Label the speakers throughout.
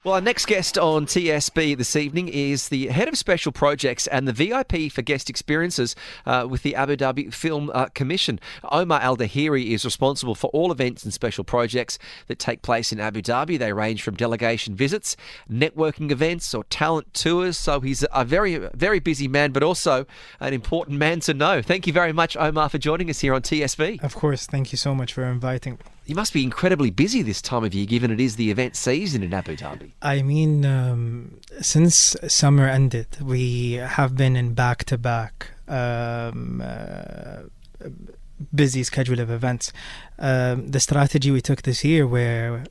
Speaker 1: Well, our next guest on TSB this evening is the Head of Special Projects and the VIP for Guest Experiences with the Abu Dhabi Film Commission. Omar Al Dhaheri is responsible for all events and special projects that take place in Abu Dhabi. They range from delegation visits, networking events or talent tours. So he's a very, very busy man, but also an important man to know. Thank you very much, Omar, for joining us here on TSB.
Speaker 2: Of course. Thank you so much for inviting me.
Speaker 1: You must be incredibly busy this time of year, given it is the event season in Abu Dhabi.
Speaker 2: I mean, since summer ended, we have been in back-to-back busy schedule of events. The strategy we took this year, where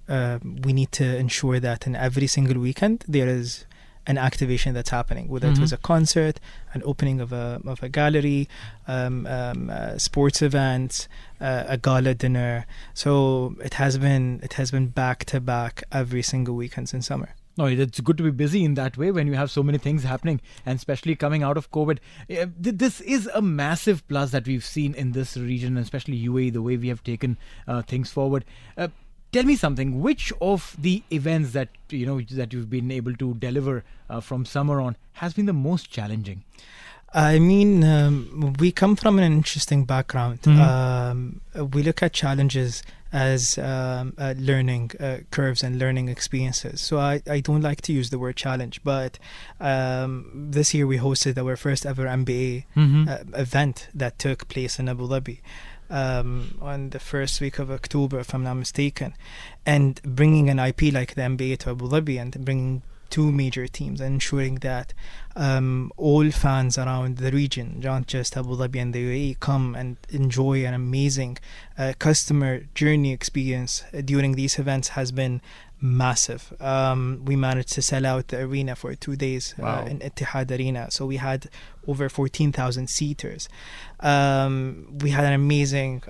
Speaker 2: we need to ensure that in every single weekend there is an activation that's happening, whether it was a concert, an opening of a gallery, sports events, a gala dinner. So it has been back to back every single weekend in summer.
Speaker 3: No, it's good to be busy in that way when you have so many things happening, and especially coming out of COVID. This is a massive plus that we've seen in this region, especially UAE, the way we have taken things forward. Tell me something. Which of the events that that you've been able to deliver from summer on has been the most challenging?
Speaker 2: I mean, we come from an interesting background. We look at challenges as learning curves and learning experiences. So I don't like to use the word challenge, but this year we hosted our first ever MBA event that took place in Abu Dhabi on the first week of October, if I'm not mistaken. And bringing an IP like the MBA to Abu Dhabi and bringing two major teams and ensuring that all fans around the region, not just Abu Dhabi and the UAE, come and enjoy an amazing customer journey experience during these events has been massive. We managed to sell out the arena for 2 days.
Speaker 3: Wow.
Speaker 2: In Etihad Arena. So we had over 14,000 seaters. We had an amazing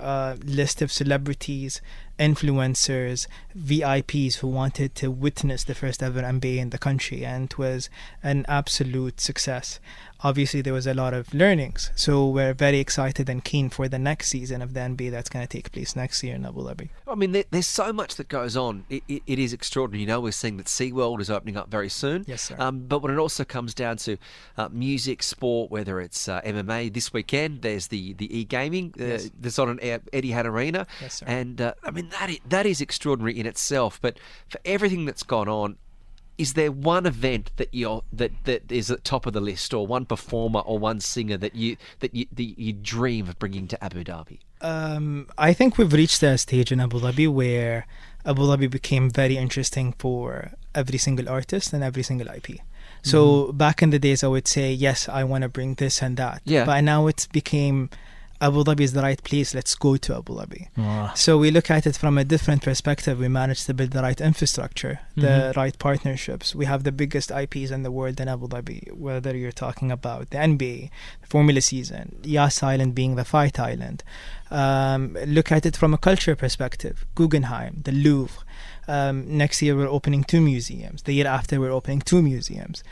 Speaker 2: list of celebrities, influencers, VIPs who wanted to witness the first ever MBA in the country, and it was an absolute success. Obviously, there was a lot of learnings, so we're very excited and keen for the next season of the NBA that's going to take place next year in Abu Dhabi.
Speaker 1: I mean, there's so much that goes on. It is extraordinary. We're seeing that SeaWorld is opening up very soon.
Speaker 2: Yes, sir.
Speaker 1: But when it also comes down to music, sport, whether it's MMA, this weekend there's the e-gaming that's on an Etihad Arena.
Speaker 2: Yes, sir.
Speaker 1: And I mean, that is extraordinary in itself. But for everything that's gone on, is there one event that is at the top of the list, or one performer or one singer that you dream of bringing to Abu Dhabi?
Speaker 2: I think we've reached a stage in Abu Dhabi where Abu Dhabi became very interesting for every single artist and every single IP. So back in the days, I would say, yes, I want to bring this and that.
Speaker 1: Yeah.
Speaker 2: But now it's became Abu Dhabi is the right place. Let's go to Abu Dhabi.
Speaker 3: Wow.
Speaker 2: So we look at it from a different perspective. We managed to build the right infrastructure, the right partnerships. We have the biggest IPs in the world in Abu Dhabi, whether you're talking about the NBA, the Formula season, Yas Island being the fight island. Look at it from a culture perspective. Guggenheim, the Louvre. Next year we're opening 2 museums. The year after we're opening 2 museums.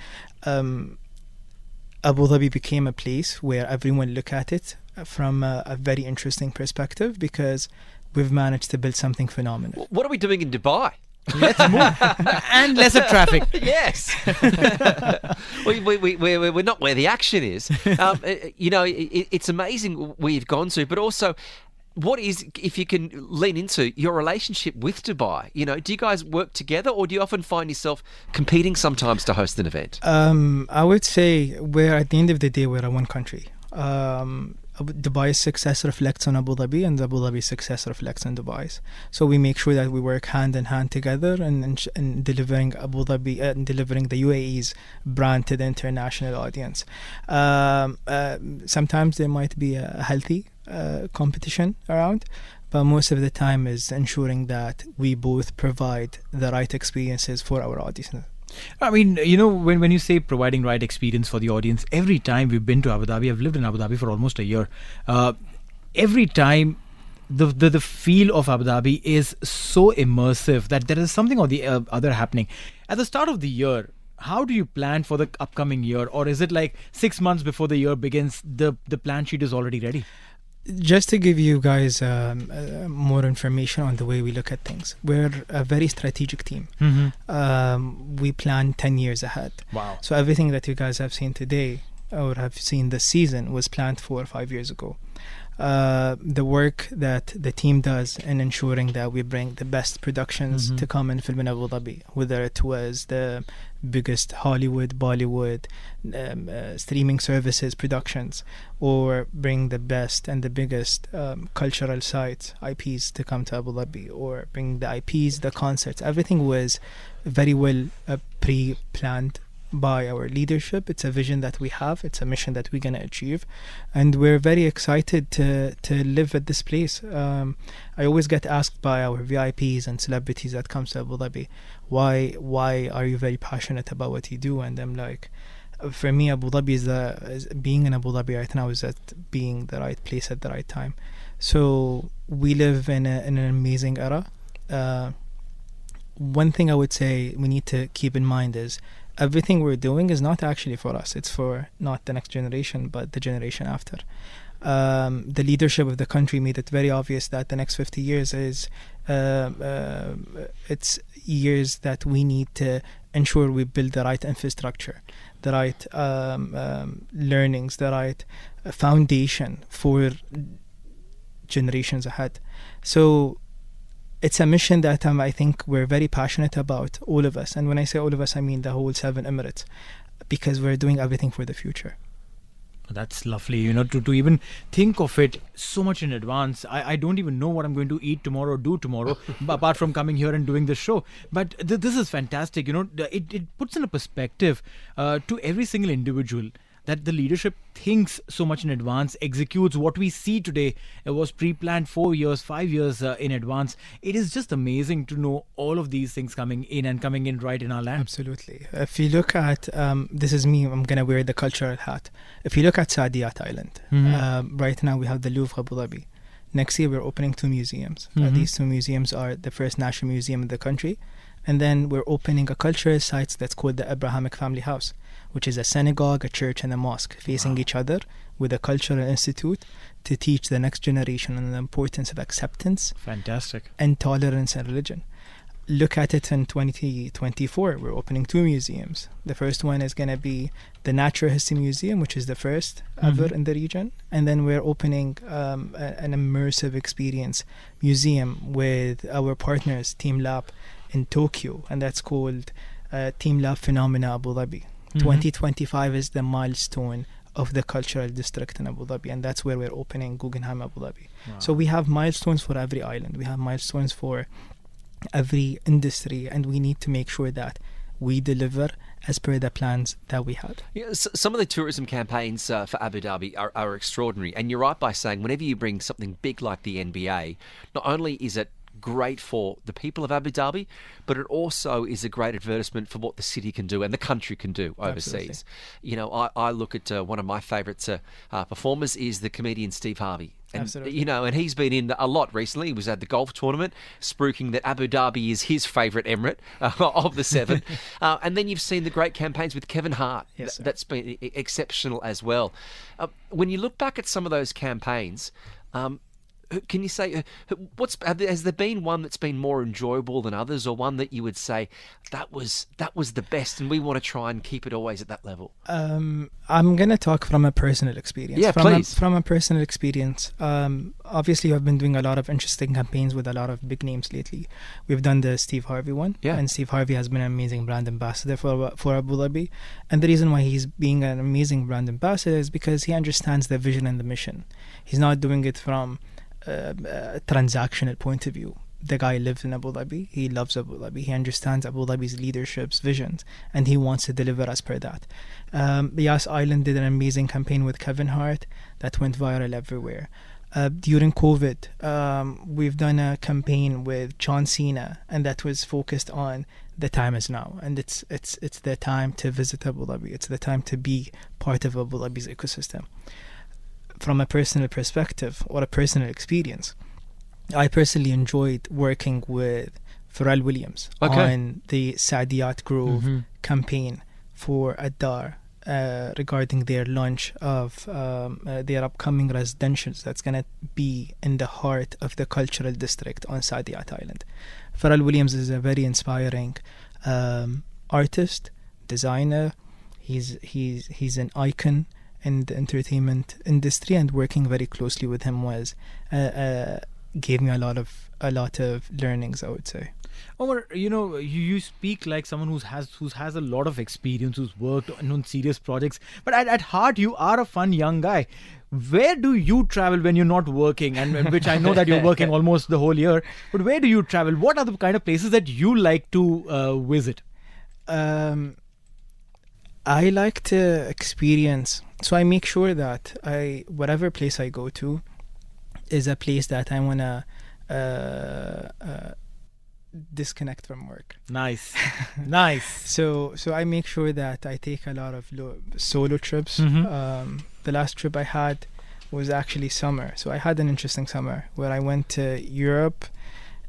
Speaker 2: Abu Dhabi became a place where everyone look at it from a very interesting perspective, because we've managed to build something phenomenal.
Speaker 1: What are we doing in Dubai?
Speaker 3: Let's move. And lesser traffic.
Speaker 1: Yes. We're not where the action is. It's amazing where you've gone to, but also, what is, if you can lean into your relationship with Dubai? Do you guys work together, or do you often find yourself competing sometimes to host an event?
Speaker 2: I would say at the end of the day, we're a one country. Dubai's success reflects on Abu Dhabi, and Abu Dhabi's success reflects on Dubai's. So we make sure that we work hand in hand together in delivering Abu Dhabi and delivering the UAE's brand to the international audience. Sometimes there might be a healthy competition around, but most of the time is ensuring that we both provide the right experiences for our audience.
Speaker 3: I mean, when you say providing right experience for the audience, every time we've been to Abu Dhabi, I've lived in Abu Dhabi for almost a year. Every time the feel of Abu Dhabi is so immersive that there is something or the other happening. At the start of the year, how do you plan for the upcoming year? Or is it like 6 months before the year begins, the plan sheet is already ready?
Speaker 2: Just to give you guys more information on the way we look at things, we're a very strategic team. We plan 10 years ahead.
Speaker 3: Wow.
Speaker 2: So everything that you guys have seen today or have seen this season was planned 4 or 5 years ago. The work that the team does in ensuring that we bring the best productions to come and film in Abu Dhabi, whether it was the biggest Hollywood, Bollywood, streaming services productions, or bring the best and the biggest cultural sites, IPs to come to Abu Dhabi, or bring the IPs, the concerts. Everything was very well pre-planned by our leadership. It's a vision that we have, it's a mission that we're going to achieve, and we're very excited to live at this place. I always get asked by our VIPs and celebrities that come to Abu Dhabi, why are you very passionate about what you do? And I'm like, for me, Abu Dhabi is being in Abu Dhabi right now is at being the right place at the right time. So we live in an amazing era. One thing I would say we need to keep in mind is everything we're doing is not actually for us. It's for not the next generation, but the generation after. The leadership of the country made it very obvious that the next 50 years is it's years that we need to ensure we build the right infrastructure, the right learnings, the right foundation for generations ahead. So it's a mission that I think we're very passionate about, all of us. And when I say all of us, I mean the whole 7 Emirates, because we're doing everything for the future.
Speaker 3: That's lovely, to even think of it so much in advance. I don't even know what I'm going to eat tomorrow, do tomorrow, apart from coming here and doing this show. But this is fantastic. It puts in a perspective to every single individual that the leadership thinks so much in advance, executes. What we see today, it was pre-planned 4 years, 5 years in advance. It is just amazing to know all of these things coming in right in our land.
Speaker 2: Absolutely. If you look at, this is me, I'm going to wear the cultural hat. If you look at Saadiyat Island, right now we have the Louvre Abu Dhabi. Next year we're opening 2 museums. These 2 museums are the first national museum in the country. And then we're opening a cultural site that's called the Abrahamic Family House, which is a synagogue, a church, and a mosque facing each other with a cultural institute to teach the next generation on the importance of acceptance,
Speaker 3: fantastic,
Speaker 2: and tolerance in religion. Look at it in 2024. We're opening 2 museums. The first one is going to be the Natural History Museum, which is the first ever in the region. And then we're opening an immersive experience museum with our partners, Team Lab, in Tokyo, and that's called Team Lab Phenomena Abu Dhabi. 2025 is the milestone of the cultural district in Abu Dhabi, and that's where we're opening Guggenheim Abu Dhabi. So we have milestones for every island. We have milestones for every industry, and we need to make sure that we deliver as per the plans that we had.
Speaker 1: Yeah, some of the tourism campaigns for Abu Dhabi are extraordinary, and you're right by saying whenever you bring something big like the NBA, not only is it great for the people of Abu Dhabi, but it also is a great advertisement for what the city can do and the country can do overseas. Absolutely. I look at one of my favourite performers is the comedian Steve Harvey. And,
Speaker 2: Absolutely.
Speaker 1: And he's been in a lot recently. He was at the golf tournament, spruiking that Abu Dhabi is his favourite emirate of the 7. And then you've seen the great campaigns with Kevin Hart.
Speaker 2: Yes,
Speaker 1: that's been exceptional as well. When you look back at some of those campaigns, can you say has there been one that's been more enjoyable than others, or one that you would say that was the best and we want to try and keep it always at that level?
Speaker 2: I'm going to talk from a personal experience.
Speaker 1: Yeah, please.
Speaker 2: From a personal experience, obviously I've been doing a lot of interesting campaigns with a lot of big names lately. We've done the Steve Harvey one, and Steve Harvey has been an amazing brand ambassador for Abu Dhabi. And the reason why he's being an amazing brand ambassador is because he understands the vision and the mission. He's not doing it from a transactional point of view. The guy lives in Abu Dhabi. He loves Abu Dhabi. He understands Abu Dhabi's leadership's visions, and he wants to deliver as per that. Yas Island did an amazing campaign with Kevin Hart that went viral everywhere. During COVID, we've done a campaign with John Cena, and that was focused on the time is now, and it's the time to visit Abu Dhabi. It's the time to be part of Abu Dhabi's ecosystem. From a personal perspective or a personal experience, I personally enjoyed working with Pharrell Williams on the Saadiyat Grove campaign for Adar regarding their launch of their upcoming residentials that's going to be in the heart of the cultural district on Saadiyat Island. Pharrell Williams is a very inspiring artist, designer. He's an icon in the entertainment industry, and working very closely with him was gave me a lot of learnings, I would say.
Speaker 3: Omar, you speak like someone who has a lot of experience, who's worked on serious projects, but at heart you are a fun young guy. Where do you travel when you're not working? And which I know that you're working almost the whole year, but where do you travel? What are the kind of places that you like to visit?
Speaker 2: I like to experience, so I make sure that whatever place I go to is a place that I want to disconnect from work.
Speaker 3: Nice. Nice.
Speaker 2: So I make sure that I take a lot of solo trips. The last trip I had was actually summer. So I had an interesting summer where I went to Europe.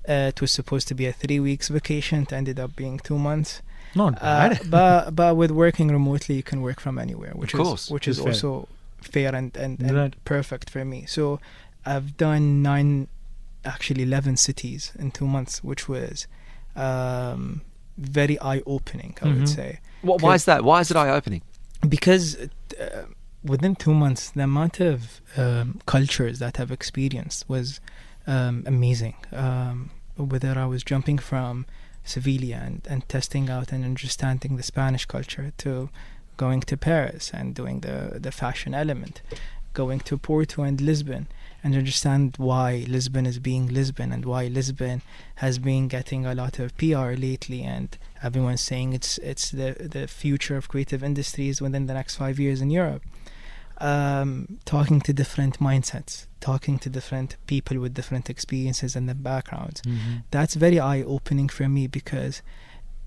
Speaker 2: It was supposed to be a 3 weeks vacation. It ended up being 2 months.
Speaker 3: Not bad.
Speaker 2: But with working remotely, you can work from anywhere, which is
Speaker 3: fair.
Speaker 2: also fair and
Speaker 3: Right.
Speaker 2: perfect for me. So I've done 11 cities in 2 months, which was very eye-opening, I would say.
Speaker 1: Why is that? Why is it eye-opening?
Speaker 2: Because within 2 months, the amount of cultures that I've experienced was amazing. Whether I was jumping from Sevilla and testing out and understanding the Spanish culture, to going to Paris and doing the fashion element, going to Porto and Lisbon, and understand why Lisbon is being Lisbon and why Lisbon has been getting a lot of PR lately, and everyone's saying it's the future of creative industries within the next 5 years in Europe. Talking to different mindsets, talking to different people with different experiences and their backgrounds. That's very eye-opening for me, because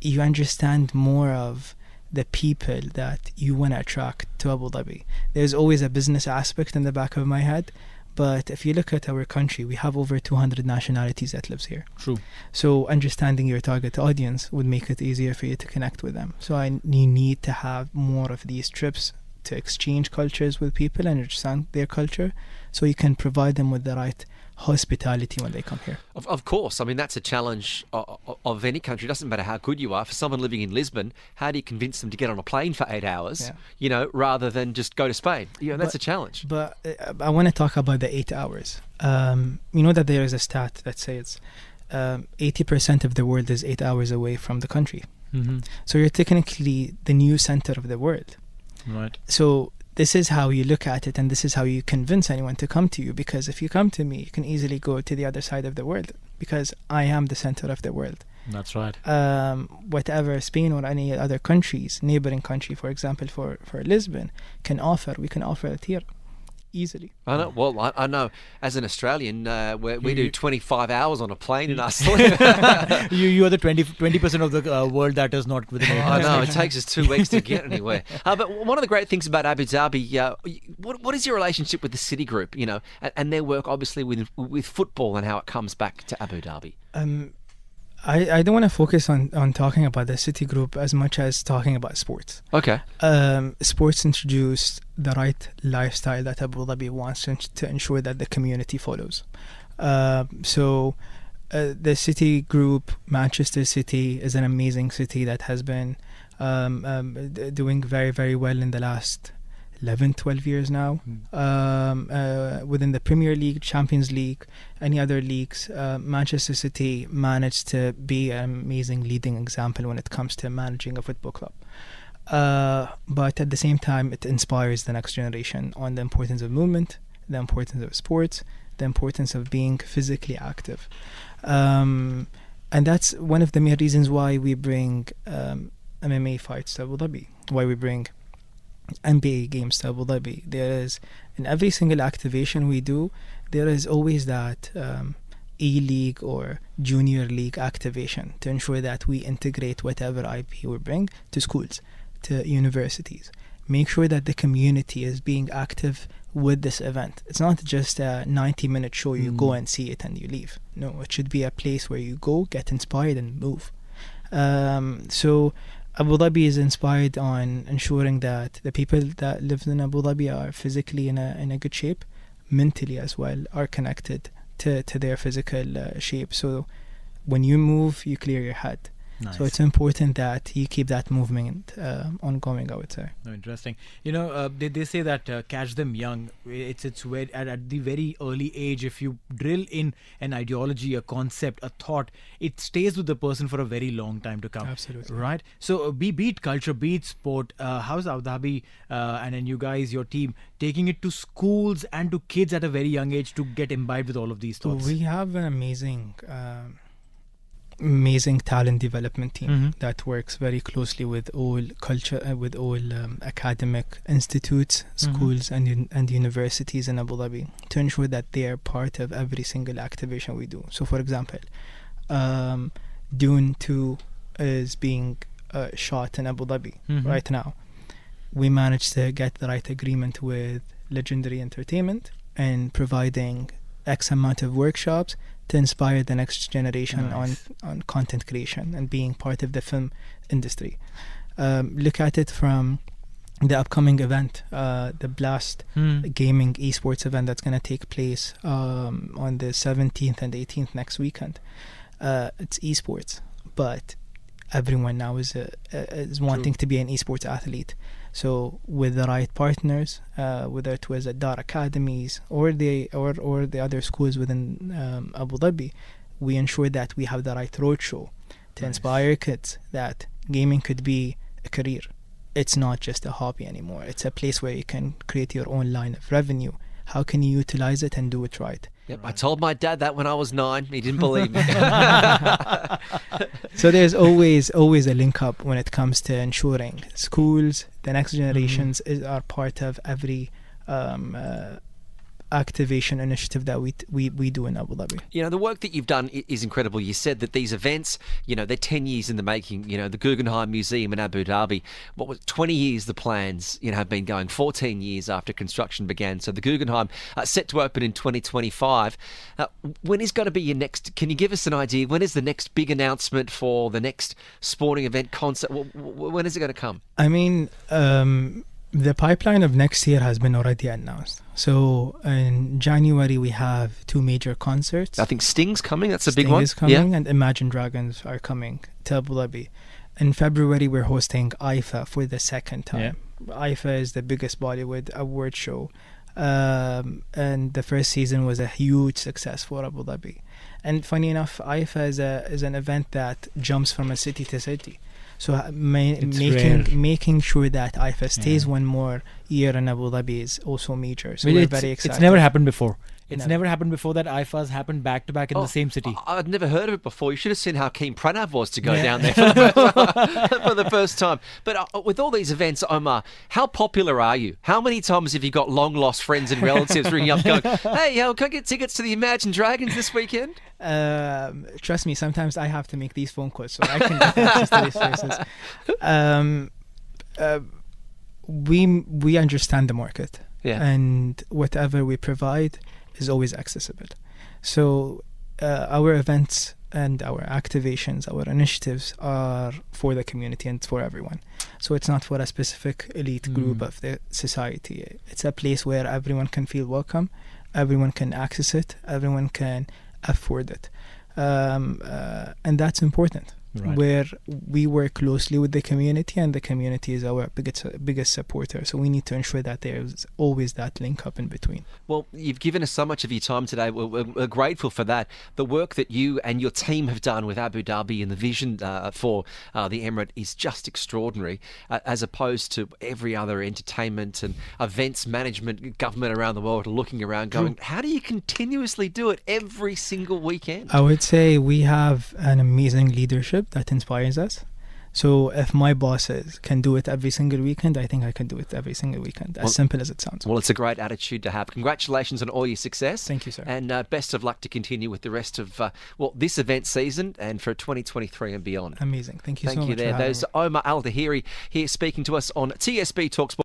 Speaker 2: you understand more of the people that you want to attract to Abu Dhabi. There's always a business aspect in the back of my head, but if you look at our country, we have over 200 nationalities that lives here.
Speaker 3: True.
Speaker 2: So understanding your target audience would make it easier for you to connect with them. So you need to have more of these trips to exchange cultures with people and understand their culture, so you can provide them with the right hospitality when they come here.
Speaker 1: Of course. I mean, that's a challenge of any country. It doesn't matter how good you are. For someone living in Lisbon, how do you convince them to get on a plane for 8 hours, rather than just go to Spain? That's a challenge.
Speaker 2: But I want to talk about the 8 hours. You know that there is a stat that says 80% of the world is 8 hours away from the country. So you're technically the new center of the world.
Speaker 3: Right.
Speaker 2: So this is how you look at it, and this is how you convince anyone to come to you. Because if you come to me, you can easily go to the other side of the world, because I am the center of the world.
Speaker 3: That's right.
Speaker 2: Whatever Spain or any other countries, neighboring country, for example, for Lisbon, can offer, we can offer it here easily.
Speaker 1: I know. Well, I know. As an Australian, we do 25 hours on a plane in our sleep.
Speaker 3: You are the 20% of the world that is not within 8 hours.
Speaker 1: I know. It takes us 2 weeks to get anywhere. But one of the great things about Abu Dhabi, what is your relationship with the City Group? And their work, obviously, with football and how it comes back to Abu Dhabi.
Speaker 2: I don't want to focus on talking about the City Group as much as talking about sports.
Speaker 1: Okay.
Speaker 2: Sports introduced the right lifestyle that Abu Dhabi wants to ensure that the community follows. So the City Group, Manchester City, is an amazing city that has been doing very, very well in the last 11, 12 years now. Within the Premier League, Champions League, any other leagues, Manchester City managed to be an amazing leading example when it comes to managing a football club. But at the same time, it inspires the next generation on the importance of movement, the importance of sports, the importance of being physically active. And that's one of the main reasons why we bring MMA fights to Abu Dhabi, why we bring NBA games to Abu Dhabi. There is, in every single activation we do, there is always that E-League or Junior League activation to ensure that we integrate whatever IP we bring to schools, to universities. Make sure that the community is being active with this event. It's not just a 90-minute show, you go and see it and you leave. No, it should be a place where you go, get inspired and move. So Abu Dhabi is inspired on ensuring that the people that live in Abu Dhabi are physically in a good shape, mentally as well, are connected to their physical shape. So when you move, you clear your head.
Speaker 3: Nice.
Speaker 2: So it's important that you keep that movement ongoing, I would say.
Speaker 3: Oh, interesting. They say that catch them young. It's where at the very early age, if you drill in an ideology, a concept, a thought, it stays with the person for a very long time to come.
Speaker 2: Absolutely.
Speaker 3: Right. So beat culture, beat sport. How's Abu Dhabi and then you guys, your team, taking it to schools and to kids at a very young age to get imbibed with all of these thoughts?
Speaker 2: We have an amazing talent development team that works very closely with all academic institutes, schools and universities in Abu Dhabi to ensure that they are part of every single activation we do. So for example, Dune 2 is being shot in Abu Dhabi right now. We managed to get the right agreement with Legendary Entertainment and providing X amount of workshops to inspire the next generation on content creation and being part of the film industry. Look at it from the upcoming event, the Blast Gaming Esports event that's going to take place on the 17th and 18th next weekend. It's esports, but everyone now is wanting to be an esports athlete. So with the right partners, whether it was at Dar Academies or the other schools within Abu Dhabi, we ensure that we have the right roadshow to inspire kids that gaming could be a career. It's not just a hobby anymore. It's a place where you can create your own line of revenue. How can you utilize it and do it right?
Speaker 1: Yep, I told my dad that when I was 9. He didn't believe me.
Speaker 2: So there's always a link up when it comes to ensuring schools, the next generations are part of every activation initiative that we do in Abu Dhabi.
Speaker 1: You know, the work that you've done is incredible. You said that these events, you know, they're 10 years in the making. You know, the Guggenheim Museum in Abu Dhabi, 20 years the plans, you know, have been going, 14 years after construction began. So the Guggenheim set to open in 2025. When is going to be your next, can you give us an idea, when is the next big announcement for the next sporting event concert? When is it going to come?
Speaker 2: I mean, the pipeline of next year has been already announced. So in January we have 2 major concerts.
Speaker 1: I think Sting's coming. That's a
Speaker 2: Sting
Speaker 1: big one.
Speaker 2: Is coming, and Imagine Dragons are coming to Abu Dhabi. In February we're hosting IFA for the second time. IFA is the biggest Bollywood award show, and the first season was a huge success for Abu Dhabi. And funny enough, IFA is an event that jumps from a city to city. So making sure that IFA stays one more year in Abu Dhabi is also major. So we're very excited.
Speaker 3: It's never happened before. It's never happened before that IFAs happened back to back in the same city.
Speaker 1: I'd never heard of it before. You should have seen how keen Pranav was to go down there for the first time. But with all these events, Omar, how popular are you? How many times have you got long lost friends and relatives ringing up going, hey, can I get tickets to the Imagine Dragons this weekend?
Speaker 2: Trust me, sometimes I have to make these phone calls so I can get access to these places. We understand the market, and whatever we provide is always accessible. So our events and our activations, our initiatives are for the community and for everyone. So it's not for a specific elite group of the society. It's a place where everyone can feel welcome, everyone can access it, everyone can afford it. And that's important. Where we work closely with the community, and the community is our biggest supporter. So we need to ensure that there's always that link up in between.
Speaker 1: Well, you've given us so much of your time today. We're grateful for that. The work that you and your team have done with Abu Dhabi and the vision for the Emirate is just extraordinary, as opposed to every other entertainment and events management government around the world looking around going, how do you continuously do it every single weekend?
Speaker 2: I would say we have an amazing leadership that inspires us. So if my bosses can do it every single weekend, I think I can do it every single weekend, as simple as it sounds.
Speaker 1: Well, it's a great attitude to have. Congratulations on all your success.
Speaker 2: Thank you, sir.
Speaker 1: And best of luck to continue with the rest of this event season and for 2023 and beyond.
Speaker 2: Amazing. Thank you so much.
Speaker 1: Thank you there. There's Omar Al Dhaheri here speaking to us on TSB Talksport.